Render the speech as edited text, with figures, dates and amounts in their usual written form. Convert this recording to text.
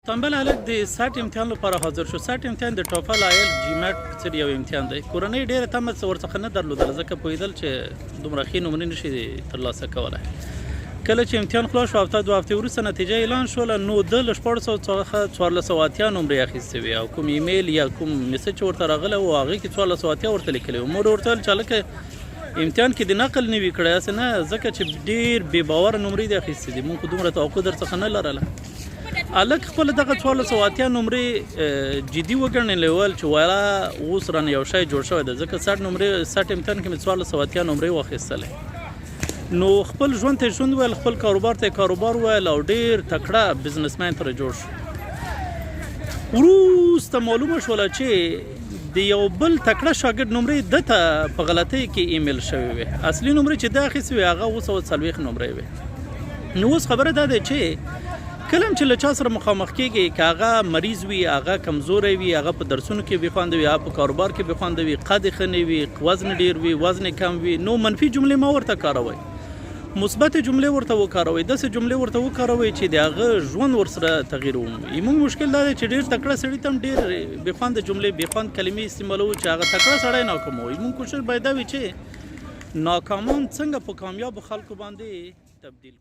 تنبل هلک د سات امتحان لپاره حاضر شو. سات امتحان د ټوفل آیل جیمټ څه یو امتحان دی. کورنۍ ډېره تمه ورڅخه نه درلودل ځکه پوهېدل چې دومره ښې نمرې نشي ترلاسه کولی. کله چې امتحان خلاص شو هفته دوه هفتې وروسته نتیجه اعلان شوله نو ده له 1400 څخه 1480 نمرې اخیستې وې او کوم ایمیل یا کوم میسج چې ورته راغلی و هغې کې 1480 ورته لیکلی و. مور ورته ویل چې هلکه امتحان کې د نقل نه وي کړی هسې نه ځکه چې ډېر بې باوره نمرې دې اخیستې دي موږ خو دومره توقع در څخه نه لرله. هلک خپله دغه 1480 نمرې جدي وګڼلې ویل چې ویله اوس رانه یو شی جوړ شوی دی ځکه 60 امتحان کې مې 1480 نمرې واخیستلې. نو خپل ژوند ته ژوند ویل خپل کاروبار ته کاروبار ویل او ډېر تکړه بزنسمین ترې جوړ شو. وروسته معلومه شوله چې د یو بل تکړه شاګرد نمرې ده ته په غلطۍ کې ایمیل شوې وې. اصلي نمرې چې ده اخیستې وې هغه 240 نمرې وې. نو اوس خبره دا ده چې کله چې له چا سره مخامخ کېږي که هغه مریض وي هغه کمزوری وي هغه په درسونو کې بې خونده وي هغه په کاروبار کې بې خونده وي قد ښه نه وي وزن ډېر وي وزن کم وي نو منفي جملې مه ورته کاروئ مثبت جملې ورته وکاروئ داسې جملې ورته وکاروئ چې د هغه ژوند ورسره تغییر ومومي. موږ مشکل دا دی چې ډېر تکړه سړي ته هم ډېر بې خونده جملې بې خوند کلمې استعمالوو چې هغه تکړه سړی ناکاموي. موږ کوشش باید دا وي چې ناکامان څنګه په کامیابو خلکو باندې تبدیل